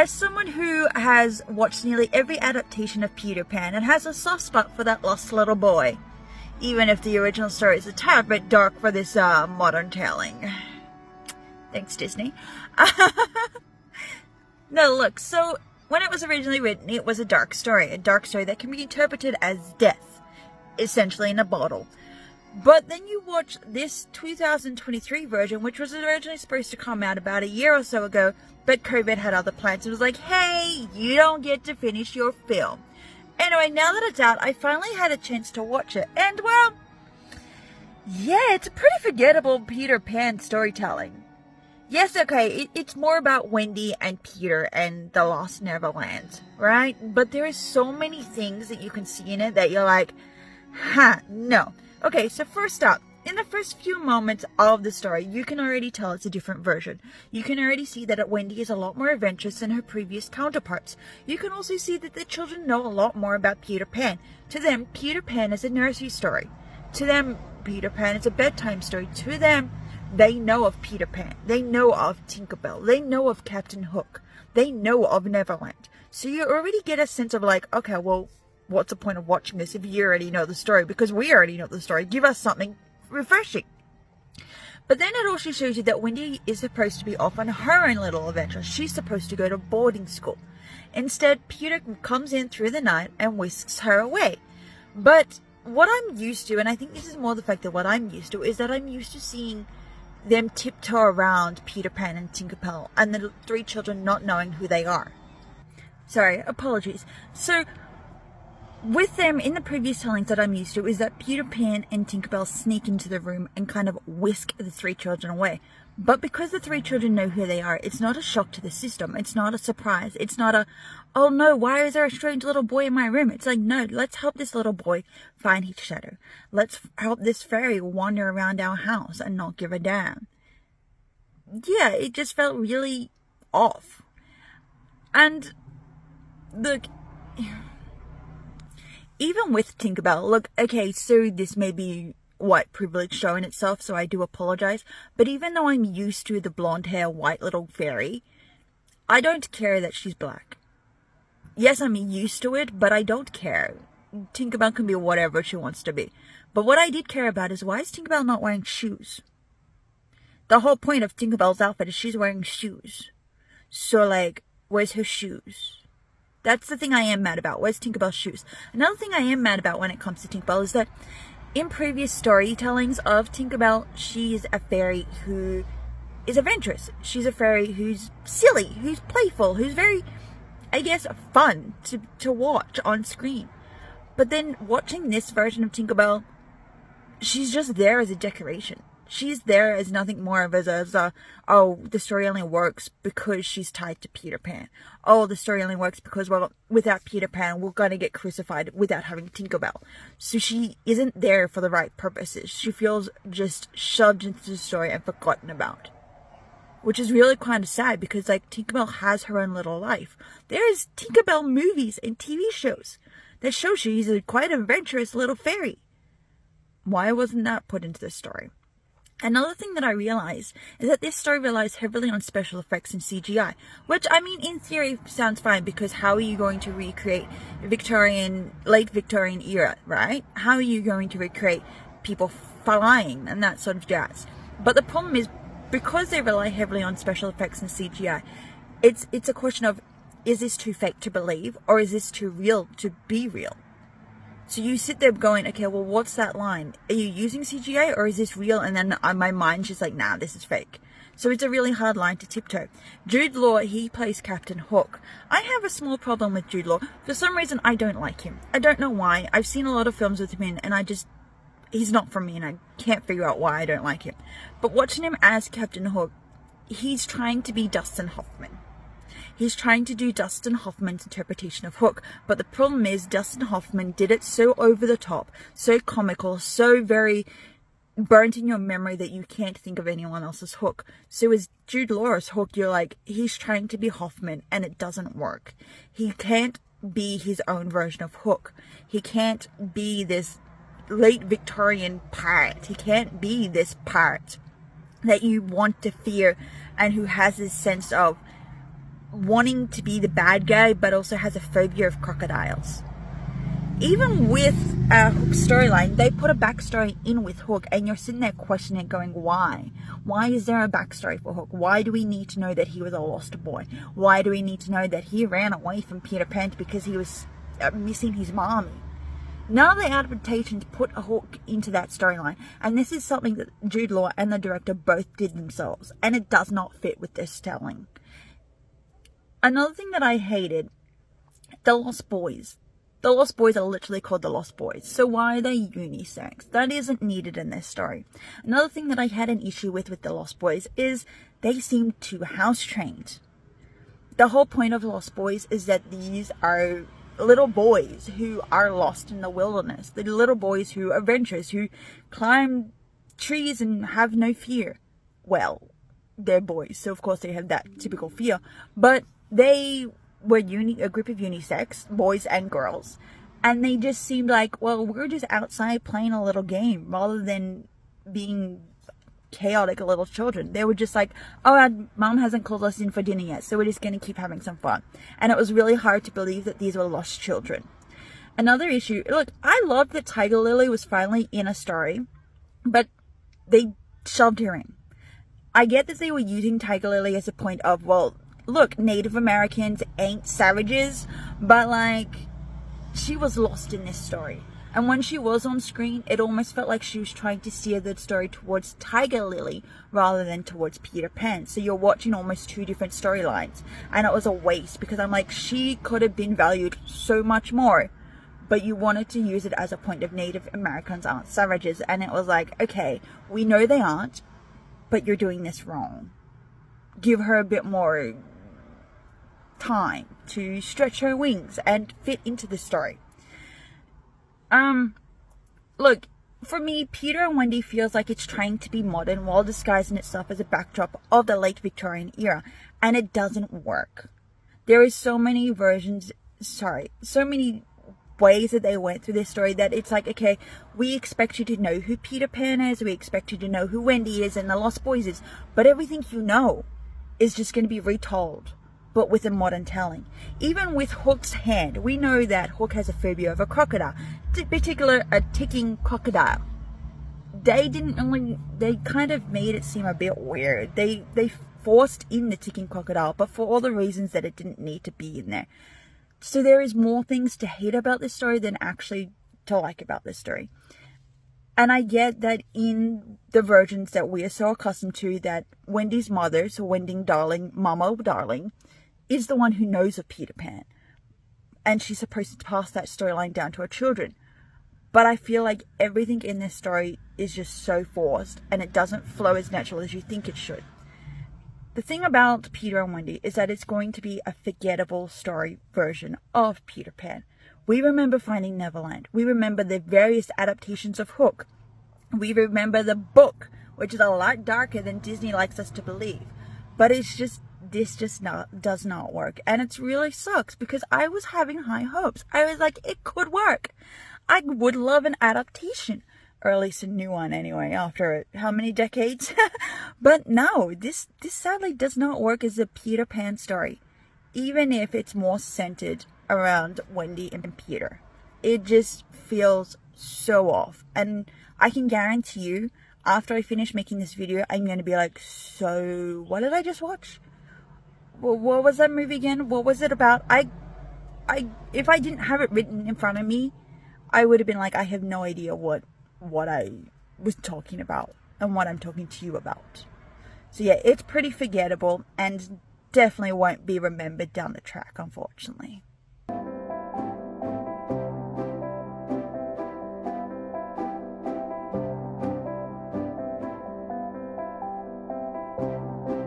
As someone who has watched nearly every adaptation of Peter Pan and has a soft spot for that lost little boy, even if the original story is a tad bit dark for this modern telling. Thanks, Disney. No, look, so when it was originally written, it was a dark story that can be interpreted as death, essentially in a bottle. But then you watch this 2023 version, which was originally supposed to come out about a year or so ago, but COVID had other plans. It was like, hey, you don't get to finish your film. Anyway, now that it's out, I finally had a chance to watch it. And, well, yeah, it's a pretty forgettable Peter Pan storytelling. Yes, okay, it's more about Wendy and Peter and the Lost Neverland, right? But there is so many things that you can see in it that you're like, no. Okay, so first up, in the first few moments of the story, you can already tell it's a different version. You can already see that Wendy is a lot more adventurous than her previous counterparts. You can also see that the children know a lot more about Peter Pan. To them, Peter Pan is a nursery story. To them, Peter Pan is a bedtime story. To them, they know of Peter Pan. They know of Tinkerbell. They know of Captain Hook. They know of Neverland. So you already get a sense of like, okay, well, what's the point of watching this if you already know the story? Because we already know the story. Give us something refreshing. But then it also shows you that Wendy is supposed to be off on her own little adventure. She's supposed to go to boarding school. Instead, Peter comes in through the night and whisks her away. But what I'm used to, and I think this is more the fact that what I'm used to, is that I'm used to seeing them tiptoe around Peter Pan and Tinkerbell and the three children not knowing who they are. Sorry, apologies. So, with them, in the previous tellings that I'm used to, is that Peter Pan and Tinkerbell sneak into the room and kind of whisk the three children away. But because the three children know who they are, it's not a shock to the system. It's not a surprise. It's not a, oh no, why is there a strange little boy in my room? It's like, no, let's help this little boy find his shadow. Let's help this fairy wander around our house and not give a damn. Yeah, it just felt really off. And look, even with Tinkerbell, look, okay, so this may be white privilege showing itself, so I do apologize. But even though I'm used to the blonde hair, white little fairy, I don't care that she's black. Yes, I'm used to it, but I don't care. Tinkerbell can be whatever she wants to be. But what I did care about is, why is Tinkerbell not wearing shoes? The whole point of Tinkerbell's outfit is she's wearing shoes. So, like, where's her shoes? That's the thing I am mad about. Where's Tinkerbell's shoes? Another thing I am mad about when it comes to Tinkerbell is that in previous storytellings of Tinkerbell, she's a fairy who is adventurous. She's a fairy who's silly, who's playful, who's very, I guess, fun to watch on screen. But then watching this version of Tinkerbell, she's just there as a decoration. She's there as nothing more of as a, oh, the story only works because she's tied to Peter Pan. Oh, the story only works because, well, without Peter Pan, we're going to get crucified without having Tinkerbell. So she isn't there for the right purposes. She feels just shoved into the story and forgotten about. Which is really kind of sad because, like, Tinkerbell has her own little life. There's Tinkerbell movies and TV shows that show she's a quite adventurous little fairy. Why wasn't that put into the story? Another thing that I realized is that this story relies heavily on special effects and CGI, which, I mean, in theory sounds fine, because how are you going to recreate late Victorian era, right? How are you going to recreate people flying and that sort of jazz? But the problem is, because they rely heavily on special effects and CGI, it's a question of, is this too fake to believe, or is this too real to be real? So you sit there going, okay, well, what's that line? Are you using CGI or is this real? And then my mind's just like, nah, this is fake. So it's a really hard line to tiptoe. Jude Law, he plays Captain Hook. I have a small problem with Jude Law. For some reason, I don't like him. I don't know why. I've seen a lot of films with him in, and he's not for me, and I can't figure out why I don't like him. But watching him as Captain Hook, he's trying to be Dustin Hoffman. He's trying to do Dustin Hoffman's interpretation of Hook, but the problem is Dustin Hoffman did it so over the top, so comical, so very burnt in your memory that you can't think of anyone else's Hook. So as Jude Law's Hook, you're like, he's trying to be Hoffman, and it doesn't work. He can't be his own version of Hook. He can't be this late Victorian pirate. He can't be this pirate that you want to fear and who has this sense of wanting to be the bad guy, but also has a phobia of crocodiles. Even with Hook's storyline, they put a backstory in with Hook, and you're sitting there questioning it, going, why? Why is there a backstory for Hook? Why do we need to know that he was a lost boy? Why do we need to know that he ran away from Peter Pan because he was missing his mommy? None of the adaptations put a Hook into that storyline, and this is something that Jude Law and the director both did themselves, and it does not fit with this telling. Another thing that I hated, the Lost Boys. The Lost Boys are literally called the Lost Boys, so why are they unisex? That isn't needed in this story. Another thing that I had an issue with the Lost Boys is they seem too house-trained. The whole point of Lost Boys is that these are little boys who are lost in the wilderness. The little boys who are adventurous, who climb trees and have no fear. Well, they're boys, so of course they have that typical fear, but they were a group of unisex, boys and girls, and they just seemed like, well, we're just outside playing a little game rather than being chaotic little children. They were just like, oh, our mom hasn't called us in for dinner yet, so we're just going to keep having some fun. And it was really hard to believe that these were lost children. Another issue, look, I love that Tiger Lily was finally in a story, but they shoved her in. I get that they were using Tiger Lily as a point of, well, look, Native Americans ain't savages, but like, she was lost in this story. And when she was on screen, it almost felt like she was trying to steer the story towards Tiger Lily rather than towards Peter Pan. So you're watching almost two different storylines. And it was a waste because I'm like, she could have been valued so much more. But you wanted to use it as a point of Native Americans aren't savages. And it was like, okay, we know they aren't, but you're doing this wrong. Give her a bit more time to stretch her wings and fit into the story. Look, for me, Peter and Wendy feels like it's trying to be modern while disguising itself as a backdrop of the late Victorian era, and it doesn't work. There is so many so many ways that they went through this story that it's like, okay, we expect you to know who Peter Pan is, we expect you to know who Wendy is and the Lost Boys is, but everything you know is just going to be retold, but with a modern telling. Even with Hook's hand, we know that Hook has a phobia of a crocodile, in particular a ticking crocodile. They kind of made it seem a bit weird. They forced in the ticking crocodile, but for all the reasons that it didn't need to be in there. So there is more things to hate about this story than actually to like about this story. And I get that in the versions that we are so accustomed to, that Wendy's mother, so Wendy Darling, Mama Darling, is the one who knows of Peter Pan. And she's supposed to pass that storyline down to her children. But I feel like everything in this story is just so forced, and it doesn't flow as natural as you think it should. The thing about Peter and Wendy is that it's going to be a forgettable story version of Peter Pan. We remember Finding Neverland. We remember the various adaptations of Hook. We remember the book, which is a lot darker than Disney likes us to believe. But this just does not work. And it really sucks because I was having high hopes. I was like, it could work. I would love an adaptation. Or at least a new one anyway, after how many decades? But no, this sadly does not work as a Peter Pan story. Even if it's more centered around Wendy and Peter. It just feels so off. And I can guarantee you, after I finish making this video, I'm going to be like, so what did I just watch? What was that movie again? What was it about? If I didn't have it written in front of me, I would have been like, I have no idea what I was talking about and what I'm talking to you about. So yeah, it's pretty forgettable and definitely won't be remembered down the track, unfortunately.